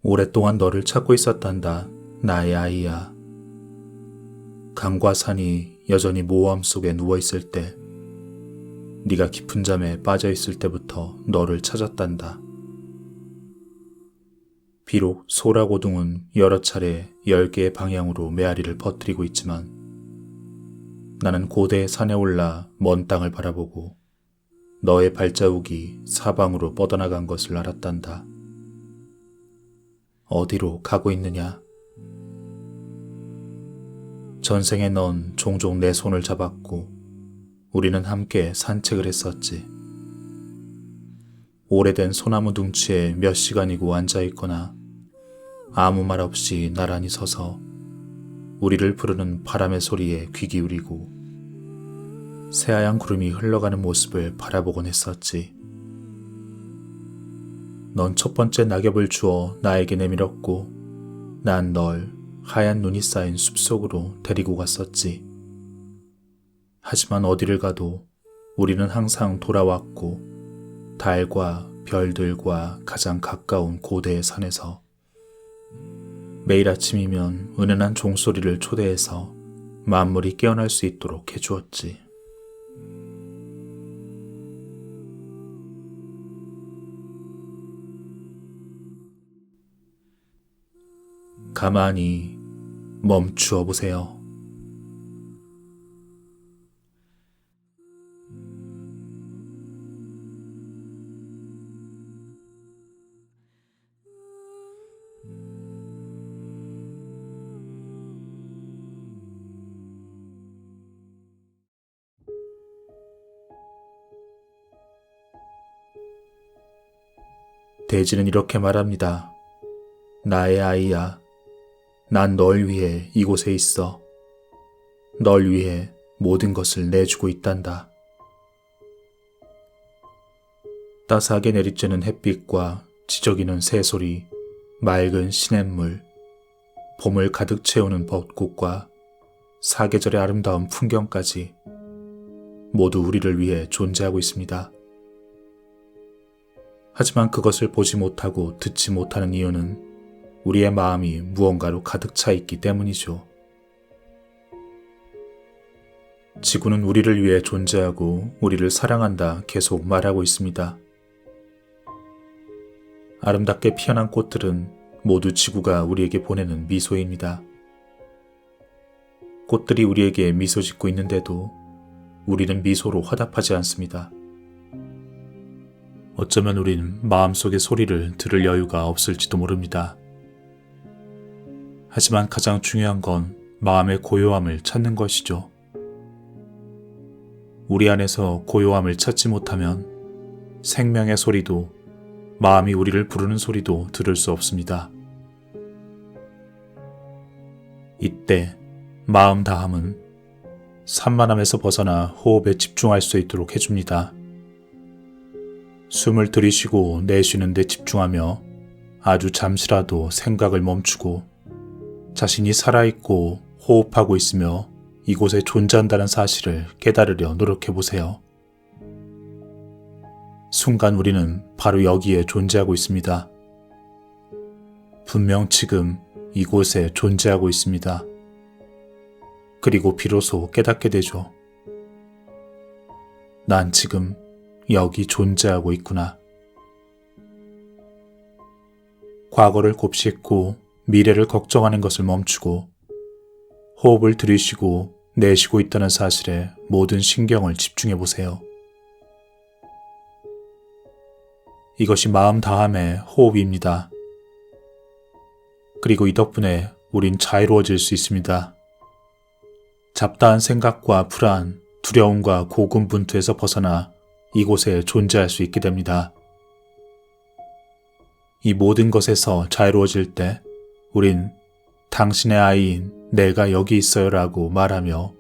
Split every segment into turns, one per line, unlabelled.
오랫동안 너를 찾고 있었단다, 나의 아이야. 강과 산이 여전히 모호함 속에 누워있을 때, 네가 깊은 잠에 빠져있을 때부터 너를 찾았단다. 비록 소라고둥은 여러 차례 10개의 방향으로 메아리를 퍼뜨리고 있지만 나는 고대의 산에 올라 먼 땅을 바라보고 너의 발자국이 사방으로 뻗어나간 것을 알았단다. 어디로 가고 있느냐? 전생에 넌 종종 내 손을 잡았고 우리는 함께 산책을 했었지. 오래된 소나무 둥치에 몇 시간이고 앉아있거나 아무 말 없이 나란히 서서 우리를 부르는 바람의 소리에 귀 기울이고 새하얀 구름이 흘러가는 모습을 바라보곤 했었지. 넌 첫 번째 낙엽을 주어 나에게 내밀었고 난 널 하얀 눈이 쌓인 숲속으로 데리고 갔었지. 하지만 어디를 가도 우리는 항상 돌아왔고 달과 별들과 가장 가까운 고대의 산에서 매일 아침이면 은은한 종소리를 초대해서 만물이 깨어날 수 있도록 해주었지. 가만히 멈추어 보세요. 대지는 이렇게 말합니다. 나의 아이야, 난 널 위해 이곳에 있어. 널 위해 모든 것을 내주고 있단다. 따스하게 내리쬐는 햇빛과 지저귀는 새소리, 맑은 시냇물, 봄을 가득 채우는 벚꽃과 사계절의 아름다운 풍경까지 모두 우리를 위해 존재하고 있습니다. 하지만 그것을 보지 못하고 듣지 못하는 이유는 우리의 마음이 무언가로 가득 차 있기 때문이죠. 지구는 우리를 위해 존재하고 우리를 사랑한다 계속 말하고 있습니다. 아름답게 피어난 꽃들은 모두 지구가 우리에게 보내는 미소입니다. 꽃들이 우리에게 미소 짓고 있는데도 우리는 미소로 화답하지 않습니다. 어쩌면 우린 마음속의 소리를 들을 여유가 없을지도 모릅니다. 하지만 가장 중요한 건 마음의 고요함을 찾는 것이죠. 우리 안에서 고요함을 찾지 못하면 생명의 소리도 마음이 우리를 부르는 소리도 들을 수 없습니다. 이때 마음 다함은 산만함에서 벗어나 호흡에 집중할 수 있도록 해줍니다. 숨을 들이쉬고 내쉬는 데 집중하며 아주 잠시라도 생각을 멈추고 자신이 살아있고 호흡하고 있으며 이곳에 존재한다는 사실을 깨달으려 노력해보세요. 순간 우리는 바로 여기에 존재하고 있습니다. 분명 지금 이곳에 존재하고 있습니다. 그리고 비로소 깨닫게 되죠. 난 지금 여기 존재하고 있구나. 과거를 곱씹고 미래를 걱정하는 것을 멈추고 호흡을 들이쉬고 내쉬고 있다는 사실에 모든 신경을 집중해 보세요. 이것이 마음 다함의 호흡입니다. 그리고 이 덕분에 우린 자유로워질 수 있습니다. 잡다한 생각과 불안, 두려움과 고군분투에서 벗어나 이곳에 존재할 수 있게 됩니다. 이 모든 것에서 자유로워질 때 우린 당신의 아이인 내가 여기 있어요 라고 말하며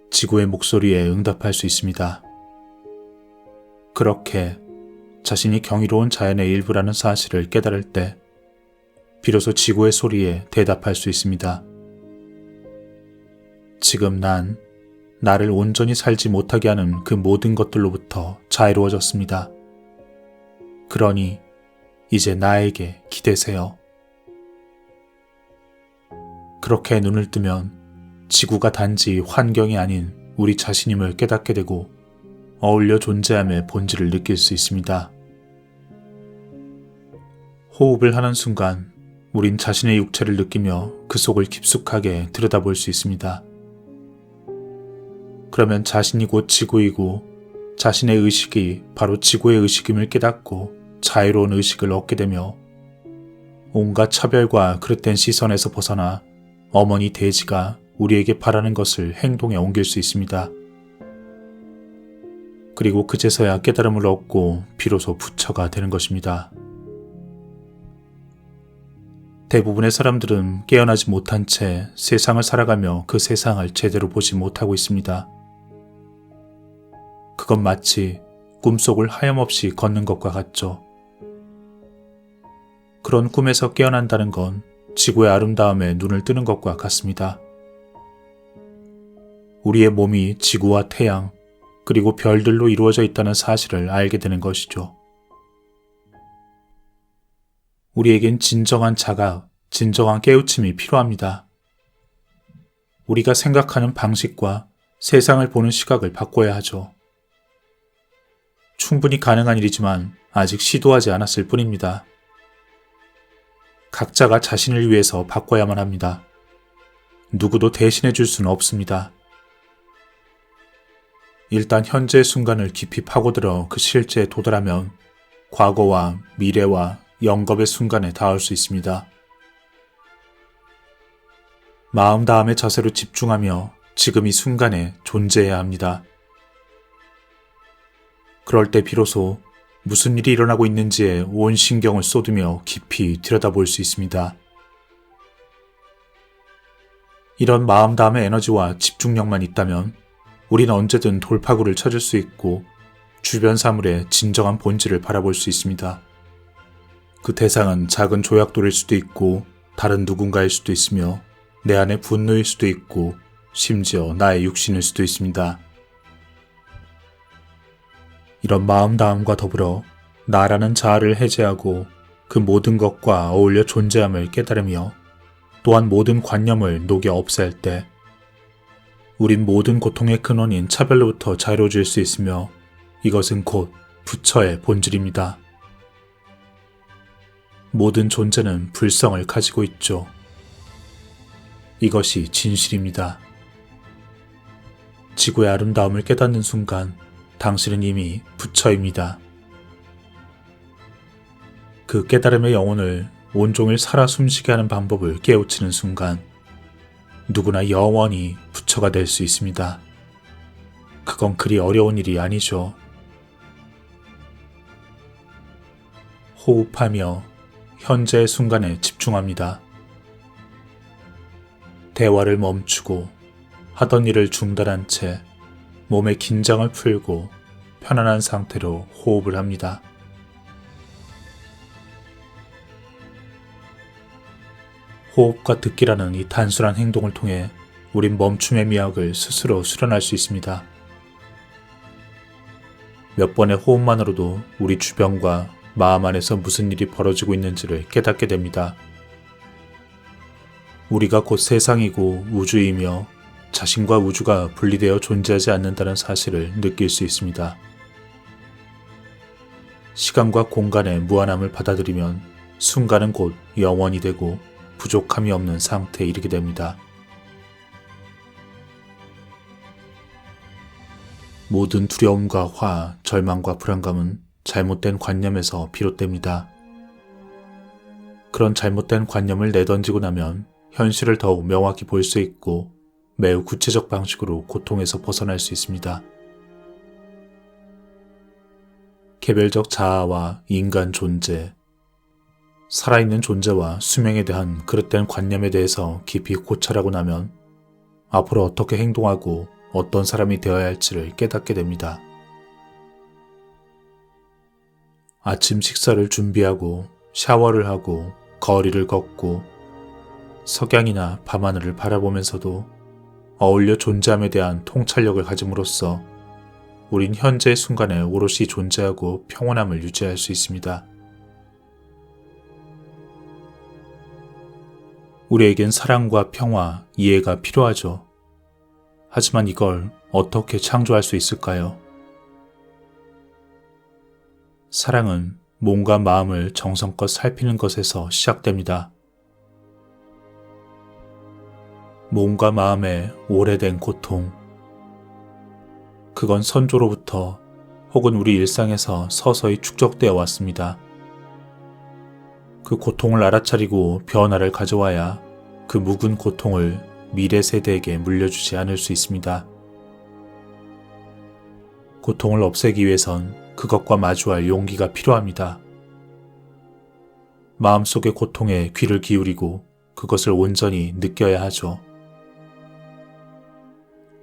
지구의 목소리에 응답할 수 있습니다. 그렇게 자신이 경이로운 자연의 일부라는 사실을 깨달을 때 비로소 지구의 소리에 대답할 수 있습니다. 지금 난 나를 온전히 살지 못하게 하는 그 모든 것들로부터 자유로워졌습니다. 그러니 이제 나에게 기대세요. 그렇게 눈을 뜨면 지구가 단지 환경이 아닌 우리 자신임을 깨닫게 되고 어울려 존재함의 본질을 느낄 수 있습니다. 호흡을 하는 순간 우린 자신의 육체를 느끼며 그 속을 깊숙하게 들여다볼 수 있습니다. 그러면 자신이 곧 지구이고 자신의 의식이 바로 지구의 의식임을 깨닫고 자유로운 의식을 얻게 되며 온갖 차별과 그릇된 시선에서 벗어나 어머니 대지가 우리에게 바라는 것을 행동에 옮길 수 있습니다. 그리고 그제서야 깨달음을 얻고 비로소 부처가 되는 것입니다. 대부분의 사람들은 깨어나지 못한 채 세상을 살아가며 그 세상을 제대로 보지 못하고 있습니다. 그건 마치 꿈속을 하염없이 걷는 것과 같죠. 그런 꿈에서 깨어난다는 건 지구의 아름다움에 눈을 뜨는 것과 같습니다. 우리의 몸이 지구와 태양, 그리고 별들로 이루어져 있다는 사실을 알게 되는 것이죠. 우리에겐 진정한 자각, 진정한 깨우침이 필요합니다. 우리가 생각하는 방식과 세상을 보는 시각을 바꿔야 하죠. 충분히 가능한 일이지만 아직 시도하지 않았을 뿐입니다. 각자가 자신을 위해서 바꿔야만 합니다. 누구도 대신해 줄 수는 없습니다. 일단 현재의 순간을 깊이 파고들어 그 실제에 도달하면 과거와 미래와 영겁의 순간에 닿을 수 있습니다. 마음 다음의 자세로 집중하며 지금 이 순간에 존재해야 합니다. 그럴 때 비로소 무슨 일이 일어나고 있는지에 온 신경을 쏟으며 깊이 들여다볼 수 있습니다. 이런 마음 다음의 에너지와 집중력만 있다면 우리는 언제든 돌파구를 찾을 수 있고 주변 사물의 진정한 본질을 바라볼 수 있습니다. 그 대상은 작은 조약돌일 수도 있고 다른 누군가일 수도 있으며 내 안의 분노일 수도 있고 심지어 나의 육신일 수도 있습니다. 이런 마음다움과 더불어 나라는 자아를 해제하고 그 모든 것과 어울려 존재함을 깨달으며 또한 모든 관념을 녹여 없앨 때 우린 모든 고통의 근원인 차별로부터 자유로워질 수 있으며 이것은 곧 부처의 본질입니다. 모든 존재는 불성을 가지고 있죠. 이것이 진실입니다. 지구의 아름다움을 깨닫는 순간 당신은 이미 부처입니다. 그 깨달음의 영혼을 온종일 살아 숨쉬게 하는 방법을 깨우치는 순간 누구나 영원히 부처가 될 수 있습니다. 그건 그리 어려운 일이 아니죠. 호흡하며 현재의 순간에 집중합니다. 대화를 멈추고 하던 일을 중단한 채 몸의 긴장을 풀고 편안한 상태로 호흡을 합니다. 호흡과 듣기라는 이 단순한 행동을 통해 우린 멈춤의 미학을 스스로 수련할 수 있습니다. 몇 번의 호흡만으로도 우리 주변과 마음 안에서 무슨 일이 벌어지고 있는지를 깨닫게 됩니다. 우리가 곧 세상이고 우주이며 자신과 우주가 분리되어 존재하지 않는다는 사실을 느낄 수 있습니다. 시간과 공간의 무한함을 받아들이면 순간은 곧 영원이 되고 부족함이 없는 상태에 이르게 됩니다. 모든 두려움과 화, 절망과 불안감은 잘못된 관념에서 비롯됩니다. 그런 잘못된 관념을 내던지고 나면 현실을 더욱 명확히 볼 수 있고 매우 구체적 방식으로 고통에서 벗어날 수 있습니다. 개별적 자아와 인간 존재, 살아있는 존재와 수명에 대한 그릇된 관념에 대해서 깊이 고찰하고 나면 앞으로 어떻게 행동하고 어떤 사람이 되어야 할지를 깨닫게 됩니다. 아침 식사를 준비하고 샤워를 하고 거리를 걷고 석양이나 밤하늘을 바라보면서도 어울려 존재함에 대한 통찰력을 가짐으로써 우린 현재의 순간에 오롯이 존재하고 평온함을 유지할 수 있습니다. 우리에겐 사랑과 평화, 이해가 필요하죠. 하지만 이걸 어떻게 창조할 수 있을까요? 사랑은 몸과 마음을 정성껏 살피는 것에서 시작됩니다. 몸과 마음의 오래된 고통. 그건 선조로부터 혹은 우리 일상에서 서서히 축적되어 왔습니다. 그 고통을 알아차리고 변화를 가져와야 그 묵은 고통을 미래 세대에게 물려주지 않을 수 있습니다. 고통을 없애기 위해선 그것과 마주할 용기가 필요합니다. 마음속의 고통에 귀를 기울이고 그것을 온전히 느껴야 하죠.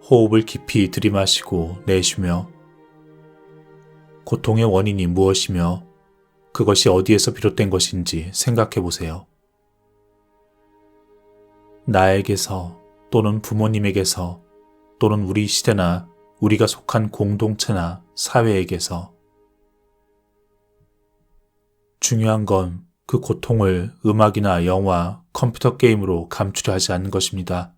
호흡을 깊이 들이마시고 내쉬며 고통의 원인이 무엇이며 그것이 어디에서 비롯된 것인지 생각해 보세요. 나에게서 또는 부모님에게서 또는 우리 시대나 우리가 속한 공동체나 사회에게서. 중요한 건 그 고통을 음악이나 영화, 컴퓨터 게임으로 감추려 하지 않는 것입니다.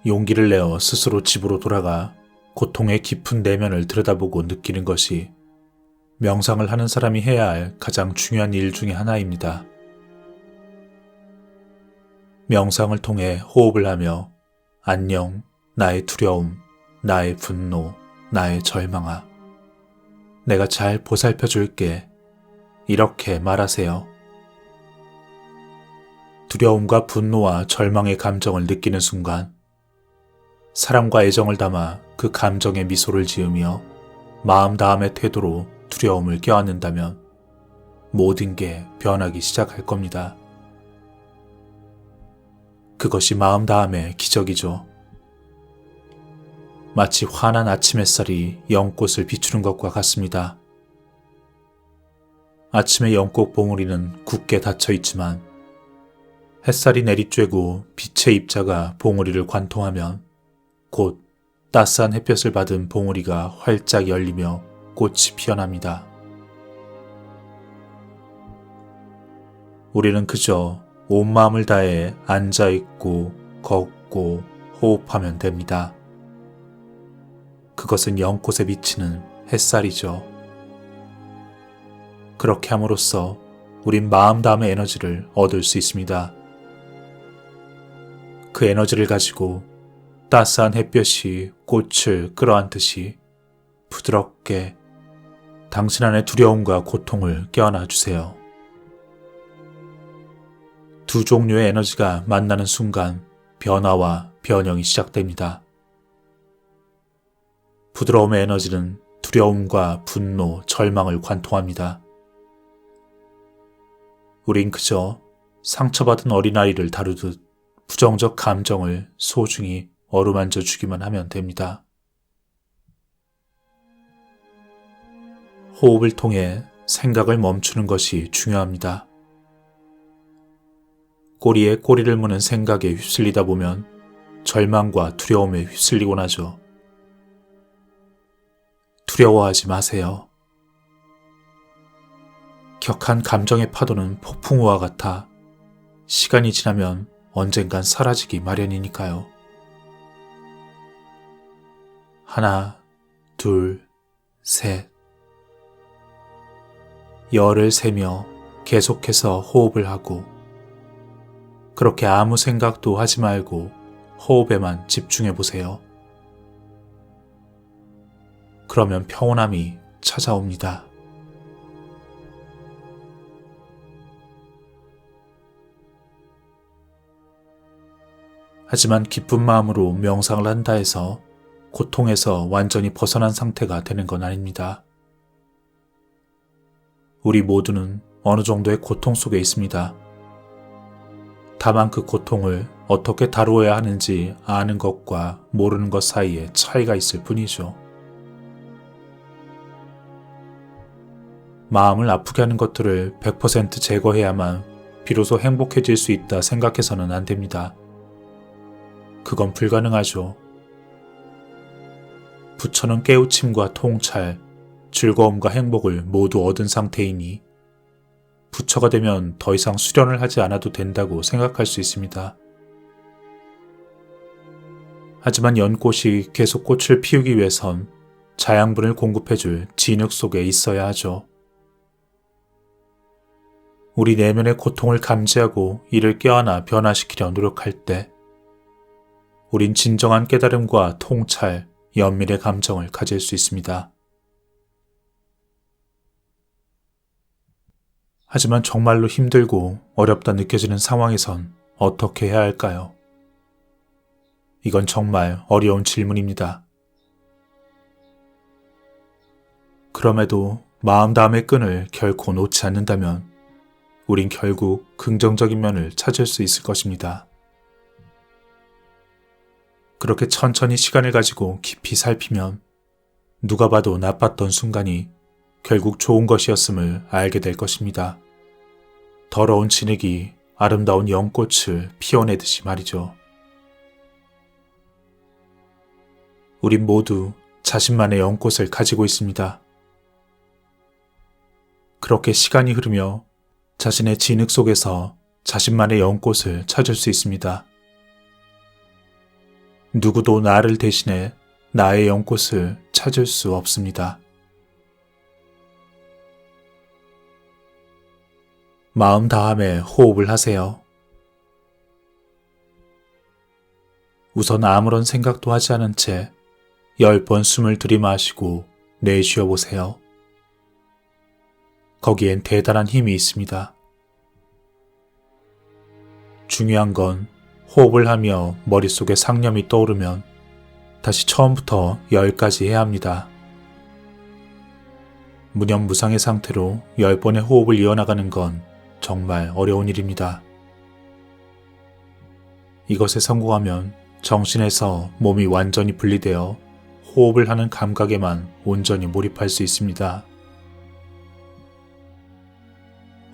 용기를 내어 스스로 집으로 돌아가 고통의 깊은 내면을 들여다보고 느끼는 것이 명상을 하는 사람이 해야 할 가장 중요한 일 중에 하나입니다. 명상을 통해 호흡을 하며 안녕, 나의 두려움, 나의 분노, 나의 절망아. 내가 잘 보살펴 줄게. 이렇게 말하세요. 두려움과 분노와 절망의 감정을 느끼는 순간 사랑과 애정을 담아 그 감정에 미소를 지으며 마음 다함의 태도로 두려움을 껴안는다면 모든 게 변하기 시작할 겁니다. 그것이 마음 다함의 기적이죠. 마치 환한 아침 햇살이 연꽃을 비추는 것과 같습니다. 아침의 연꽃 봉우리는 굳게 닫혀 있지만 햇살이 내리쬐고 빛의 입자가 봉우리를 관통하면 곧 따스한 햇볕을 받은 봉우리가 활짝 열리며 꽃이 피어납니다. 우리는 그저 온 마음을 다해 앉아있고 걷고 호흡하면 됩니다. 그것은 연꽃에 비치는 햇살이죠. 그렇게 함으로써 우린 마음 다음의 에너지를 얻을 수 있습니다. 그 에너지를 가지고 따스한 햇볕이 꽃을 끌어안듯이 부드럽게 당신 안의 두려움과 고통을 껴안아 주세요. 두 종류의 에너지가 만나는 순간 변화와 변형이 시작됩니다. 부드러움의 에너지는 두려움과 분노, 절망을 관통합니다. 우린 그저 상처받은 어린아이를 다루듯 부정적 감정을 소중히 어루만져 주기만 하면 됩니다. 호흡을 통해 생각을 멈추는 것이 중요합니다. 꼬리에 꼬리를 무는 생각에 휩쓸리다 보면 절망과 두려움에 휩쓸리곤 하죠. 두려워하지 마세요. 격한 감정의 파도는 폭풍우와 같아 시간이 지나면 언젠간 사라지기 마련이니까요. 하나, 둘, 셋. 열을 세며 계속해서 호흡을 하고 그렇게 아무 생각도 하지 말고 호흡에만 집중해 보세요. 그러면 평온함이 찾아옵니다. 하지만 기쁜 마음으로 명상을 한다 해서 고통에서 완전히 벗어난 상태가 되는 건 아닙니다. 우리 모두는 어느 정도의 고통 속에 있습니다. 다만 그 고통을 어떻게 다루어야 하는지 아는 것과 모르는 것 사이에 차이가 있을 뿐이죠. 마음을 아프게 하는 것들을 100% 제거해야만 비로소 행복해질 수 있다 생각해서는 안 됩니다. 그건 불가능하죠. 부처는 깨우침과 통찰, 즐거움과 행복을 모두 얻은 상태이니 부처가 되면 더 이상 수련을 하지 않아도 된다고 생각할 수 있습니다. 하지만 연꽃이 계속 꽃을 피우기 위해선 자양분을 공급해줄 진흙 속에 있어야 하죠. 우리 내면의 고통을 감지하고 이를 껴안아 변화시키려 노력할 때 우린 진정한 깨달음과 통찰, 연민의 감정을 가질 수 있습니다. 하지만 정말로 힘들고 어렵다 느껴지는 상황에선 어떻게 해야 할까요? 이건 정말 어려운 질문입니다. 그럼에도 마음다움의 끈을 결코 놓지 않는다면 우린 결국 긍정적인 면을 찾을 수 있을 것입니다. 그렇게 천천히 시간을 가지고 깊이 살피면 누가 봐도 나빴던 순간이 결국 좋은 것이었음을 알게 될 것입니다. 더러운 진흙이 아름다운 연꽃을 피워내듯이 말이죠. 우린 모두 자신만의 연꽃을 가지고 있습니다. 그렇게 시간이 흐르며 자신의 진흙 속에서 자신만의 연꽃을 찾을 수 있습니다. 누구도 나를 대신해 나의 연꽃을 찾을 수 없습니다. 마음 다함에 호흡을 하세요. 우선 아무런 생각도 하지 않은 채 10번 숨을 들이마시고 내쉬어 보세요. 거기엔 대단한 힘이 있습니다. 중요한 건 호흡을 하며 머릿속에 상념이 떠오르면 다시 처음부터 10가지 해야 합니다. 무념무상의 상태로 10번의 호흡을 이어나가는 건 정말 어려운 일입니다. 이것에 성공하면 정신에서 몸이 완전히 분리되어 호흡을 하는 감각에만 온전히 몰입할 수 있습니다.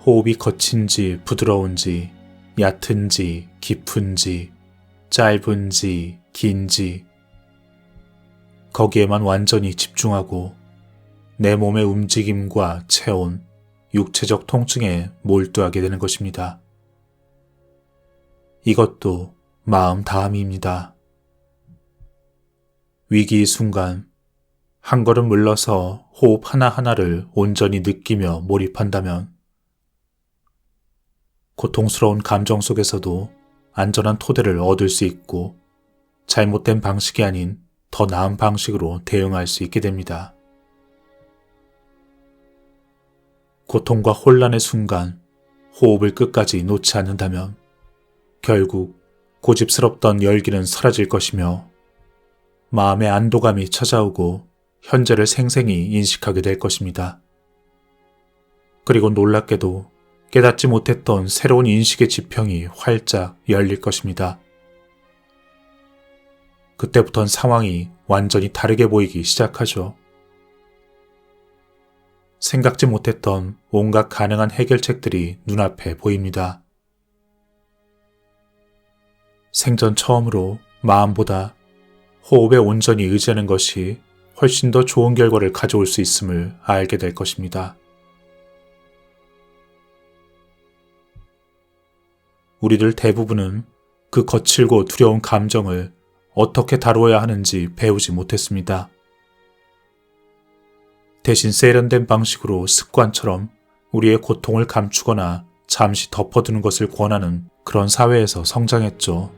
호흡이 거친지 부드러운지 얕은지 깊은지 짧은지 긴지 거기에만 완전히 집중하고 내 몸의 움직임과 체온, 육체적 통증에 몰두하게 되는 것입니다. 이것도 마음 다함입니다. 위기의 순간 한 걸음 물러서 호흡 하나하나를 온전히 느끼며 몰입한다면 고통스러운 감정 속에서도 안전한 토대를 얻을 수 있고 잘못된 방식이 아닌 더 나은 방식으로 대응할 수 있게 됩니다. 고통과 혼란의 순간 호흡을 끝까지 놓지 않는다면 결국 고집스럽던 열기는 사라질 것이며 마음의 안도감이 찾아오고 현재를 생생히 인식하게 될 것입니다. 그리고 놀랍게도 깨닫지 못했던 새로운 인식의 지평이 활짝 열릴 것입니다. 그때부턴 상황이 완전히 다르게 보이기 시작하죠. 생각지 못했던 온갖 가능한 해결책들이 눈앞에 보입니다. 생전 처음으로 마음보다 호흡에 온전히 의지하는 것이 훨씬 더 좋은 결과를 가져올 수 있음을 알게 될 것입니다. 우리들 대부분은 그 거칠고 두려운 감정을 어떻게 다루어야 하는지 배우지 못했습니다. 대신 세련된 방식으로 습관처럼 우리의 고통을 감추거나 잠시 덮어두는 것을 권하는 그런 사회에서 성장했죠.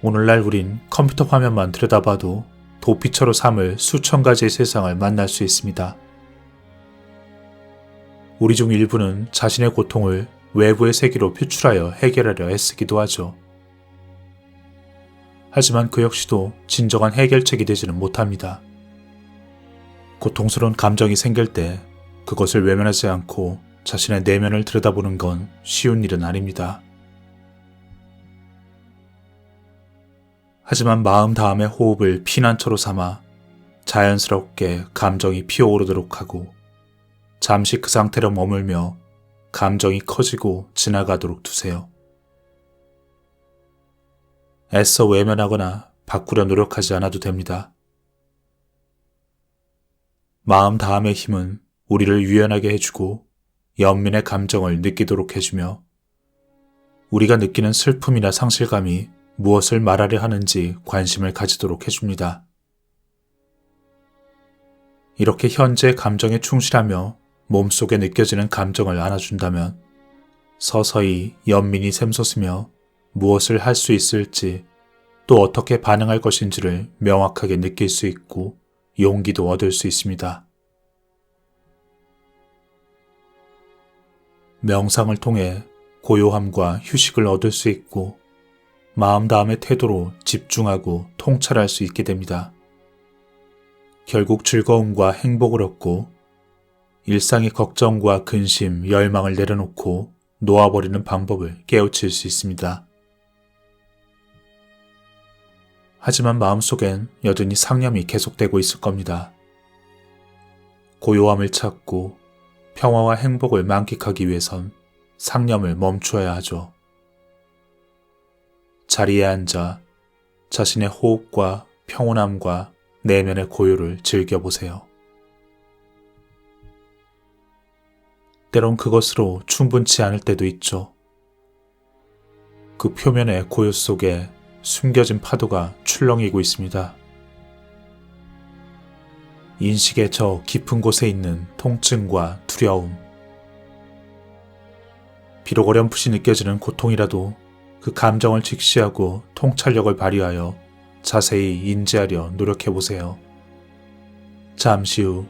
오늘날 우린 컴퓨터 화면만 들여다봐도 도피처로 삼을 수천 가지의 세상을 만날 수 있습니다. 우리 중 일부는 자신의 고통을 외부의 세계로 표출하여 해결하려 애쓰기도 하죠. 하지만 그 역시도 진정한 해결책이 되지는 못합니다. 고통스러운 감정이 생길 때 그것을 외면하지 않고 자신의 내면을 들여다보는 건 쉬운 일은 아닙니다. 하지만 마음 다음의 호흡을 피난처로 삼아 자연스럽게 감정이 피어오르도록 하고 잠시 그 상태로 머물며 감정이 커지고 지나가도록 두세요. 애써 외면하거나 바꾸려 노력하지 않아도 됩니다. 마음 다함의 힘은 우리를 유연하게 해주고 연민의 감정을 느끼도록 해주며 우리가 느끼는 슬픔이나 상실감이 무엇을 말하려 하는지 관심을 가지도록 해줍니다. 이렇게 현재의 감정에 충실하며 몸속에 느껴지는 감정을 안아준다면 서서히 연민이 샘솟으며 무엇을 할 수 있을지 또 어떻게 반응할 것인지를 명확하게 느낄 수 있고 용기도 얻을 수 있습니다. 명상을 통해 고요함과 휴식을 얻을 수 있고 마음 다음의 태도로 집중하고 통찰할 수 있게 됩니다. 결국 즐거움과 행복을 얻고 일상의 걱정과 근심, 열망을 내려놓고 놓아버리는 방법을 깨우칠 수 있습니다. 하지만 마음속엔 여전히 상념이 계속되고 있을 겁니다. 고요함을 찾고 평화와 행복을 만끽하기 위해선 상념을 멈추어야 하죠. 자리에 앉아 자신의 호흡과 평온함과 내면의 고요를 즐겨보세요. 때론 그것으로 충분치 않을 때도 있죠. 그 표면의 고요 속에 숨겨진 파도가 출렁이고 있습니다. 인식의 저 깊은 곳에 있는 통증과 두려움. 비록 어렴풋이 느껴지는 고통이라도 그 감정을 직시하고 통찰력을 발휘하여 자세히 인지하려 노력해보세요. 잠시 후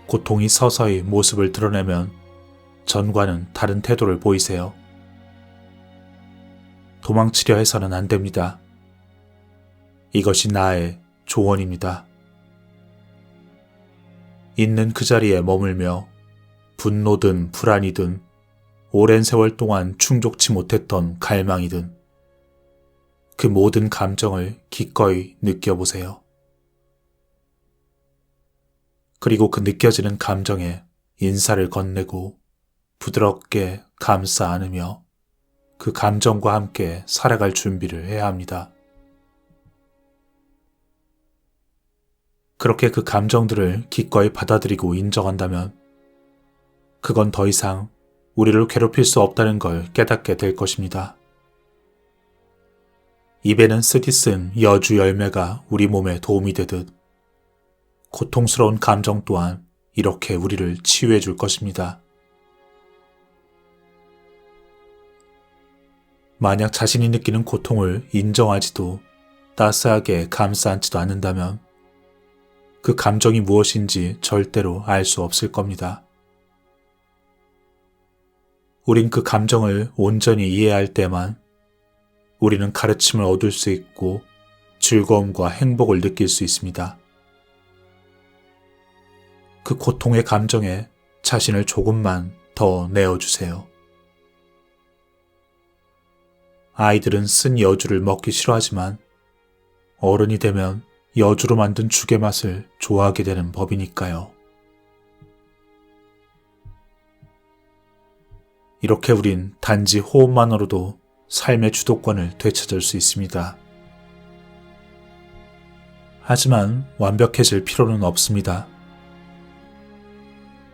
고통이 서서히 모습을 드러내면 전과는 다른 태도를 보이세요. 도망치려 해서는 안 됩니다. 이것이 나의 조언입니다. 있는 그 자리에 머물며 분노든 불안이든 오랜 세월 동안 충족치 못했던 갈망이든 그 모든 감정을 기꺼이 느껴보세요. 그리고 그 느껴지는 감정에 인사를 건네고 부드럽게 감싸 안으며 그 감정과 함께 살아갈 준비를 해야 합니다. 그렇게 그 감정들을 기꺼이 받아들이고 인정한다면 그건 더 이상 우리를 괴롭힐 수 없다는 걸 깨닫게 될 것입니다. 입에는 쓰디쓴 여주 열매가 우리 몸에 도움이 되듯 고통스러운 감정 또한 이렇게 우리를 치유해 줄 것입니다. 만약 자신이 느끼는 고통을 인정하지도 따스하게 감싸 안지도 않는다면 그 감정이 무엇인지 절대로 알 수 없을 겁니다. 우린 그 감정을 온전히 이해할 때만 우리는 가르침을 얻을 수 있고 즐거움과 행복을 느낄 수 있습니다. 그 고통의 감정에 자신을 조금만 더 내어주세요. 아이들은 쓴 여주를 먹기 싫어하지만 어른이 되면 여주로 만든 죽의 맛을 좋아하게 되는 법이니까요. 이렇게 우린 단지 호흡만으로도 삶의 주도권을 되찾을 수 있습니다. 하지만 완벽해질 필요는 없습니다.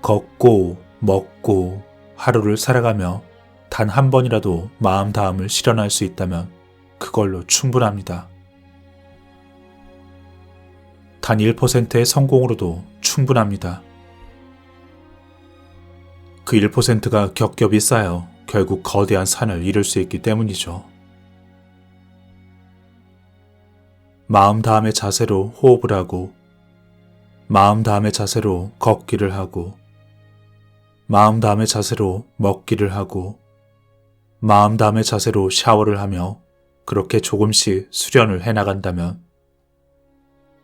걷고 먹고 하루를 살아가며 단 한 번이라도 마음 다함을 실현할 수 있다면 그걸로 충분합니다. 단 1%의 성공으로도 충분합니다. 그 1%가 겹겹이 쌓여 결국 거대한 산을 이룰 수 있기 때문이죠. 마음 다함의 자세로 호흡을 하고 마음 다함의 자세로 걷기를 하고 마음 다함의 자세로 먹기를 하고 마음 다함의 자세로 샤워를 하며 그렇게 조금씩 수련을 해나간다면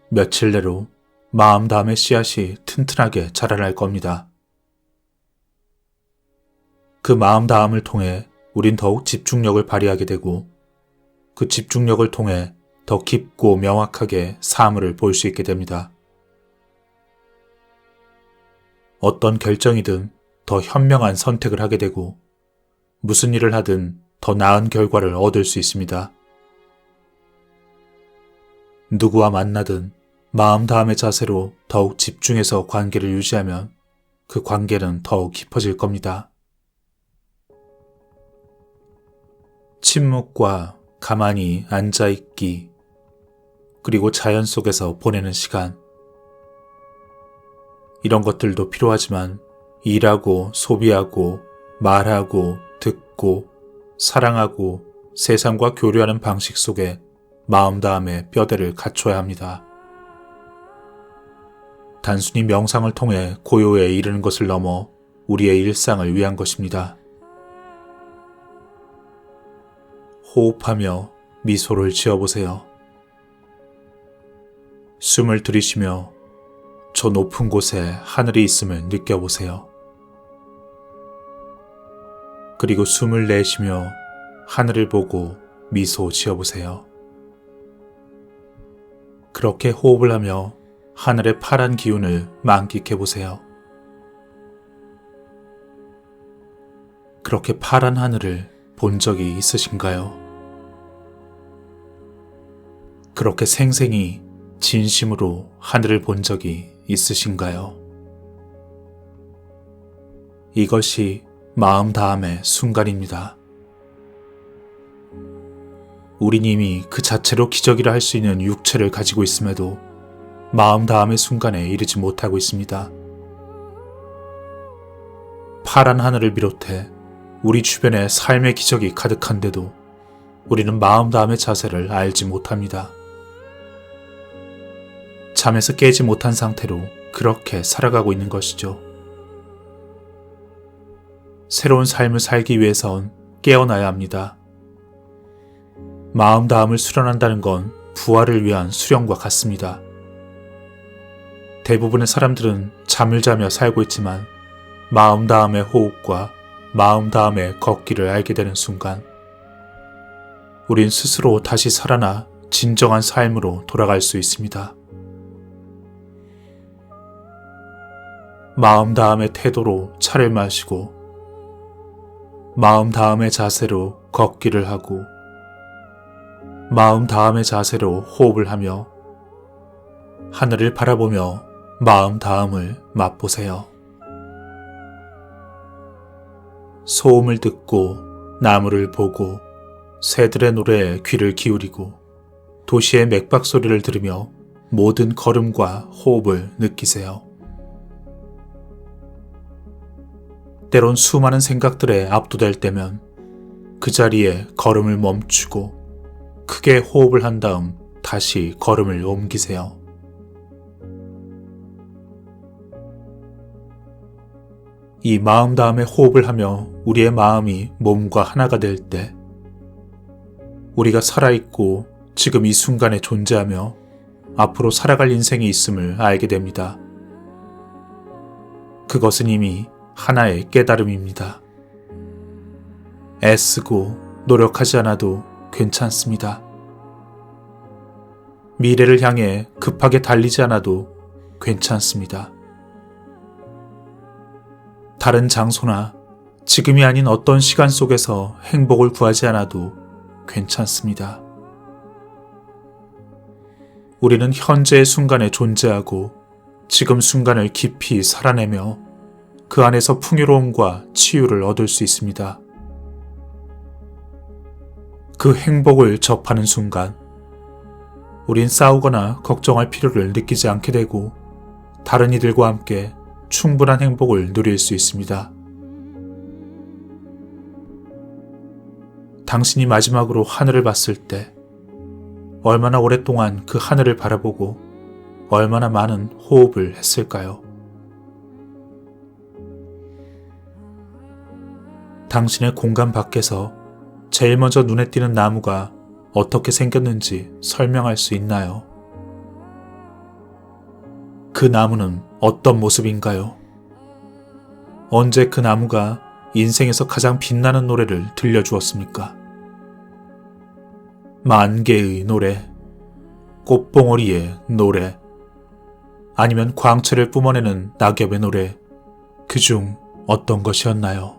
며칠 내로 마음 다함의 씨앗이 튼튼하게 자라날 겁니다. 그 마음 다함을 통해 우린 더욱 집중력을 발휘하게 되고 그 집중력을 통해 더 깊고 명확하게 사물을 볼 수 있게 됩니다. 어떤 결정이든 더 현명한 선택을 하게 되고 무슨 일을 하든 더 나은 결과를 얻을 수 있습니다. 누구와 만나든 마음 다함의 자세로 더욱 집중해서 관계를 유지하면 그 관계는 더욱 깊어질 겁니다. 침묵과 가만히 앉아있기, 그리고 자연 속에서 보내는 시간. 이런 것들도 필요하지만 일하고 소비하고 말하고 듣고 사랑하고 세상과 교류하는 방식 속에 마음 다함의 뼈대를 갖춰야 합니다. 단순히 명상을 통해 고요에 이르는 것을 넘어 우리의 일상을 위한 것입니다. 호흡하며 미소를 지어보세요. 숨을 들이쉬며 저 높은 곳에 하늘이 있음을 느껴보세요. 그리고 숨을 내쉬며 하늘을 보고 미소 지어보세요. 그렇게 호흡을 하며 하늘의 파란 기운을 만끽해보세요. 그렇게 파란 하늘을 본 적이 있으신가요? 그렇게 생생히 진심으로 하늘을 본 적이 있으신가요? 이것이 마음 다함의 순간입니다. 우린 이미 그 자체로 기적이라 할 수 있는 육체를 가지고 있음에도 마음 다함의 순간에 이르지 못하고 있습니다. 파란 하늘을 비롯해 우리 주변에 삶의 기적이 가득한데도 우리는 마음 다함의 자세를 알지 못합니다. 잠에서 깨지 못한 상태로 그렇게 살아가고 있는 것이죠. 새로운 삶을 살기 위해선 깨어나야 합니다. 마음 다함을 수련한다는 건 부활을 위한 수련과 같습니다. 대부분의 사람들은 잠을 자며 살고 있지만 마음 다함의 호흡과 마음 다함의 걷기를 알게 되는 순간 우린 스스로 다시 살아나 진정한 삶으로 돌아갈 수 있습니다. 마음 다함의 태도로 차를 마시고 마음 다함의 자세로 걷기를 하고 마음 다함의 자세로 호흡을 하며 하늘을 바라보며 마음 다함을 맛보세요. 소음을 듣고 나무를 보고 새들의 노래에 귀를 기울이고 도시의 맥박 소리를 들으며 모든 걸음과 호흡을 느끼세요. 때론 수많은 생각들에 압도될 때면 그 자리에 걸음을 멈추고 크게 호흡을 한 다음 다시 걸음을 옮기세요. 이 마음 다함의 호흡을 하며 우리의 마음이 몸과 하나가 될 때 우리가 살아있고 지금 이 순간에 존재하며 앞으로 살아갈 인생이 있음을 알게 됩니다. 그것은 이미 하나의 깨달음입니다. 애쓰고 노력하지 않아도 괜찮습니다. 미래를 향해 급하게 달리지 않아도 괜찮습니다. 다른 장소나 지금이 아닌 어떤 시간 속에서 행복을 구하지 않아도 괜찮습니다. 우리는 현재의 순간에 존재하고 지금 순간을 깊이 살아내며 그 안에서 풍요로움과 치유를 얻을 수 있습니다. 그 행복을 접하는 순간 우린 싸우거나 걱정할 필요를 느끼지 않게 되고 다른 이들과 함께 충분한 행복을 누릴 수 있습니다. 당신이 마지막으로 하늘을 봤을 때 얼마나 오랫동안 그 하늘을 바라보고 얼마나 많은 호흡을 했을까요? 당신의 공간 밖에서 제일 먼저 눈에 띄는 나무가 어떻게 생겼는지 설명할 수 있나요? 그 나무는 어떤 모습인가요? 언제 그 나무가 인생에서 가장 빛나는 노래를 들려주었습니까? 만개의 노래, 꽃봉오리의 노래, 아니면 광채를 뿜어내는 낙엽의 노래, 그중 어떤 것이었나요?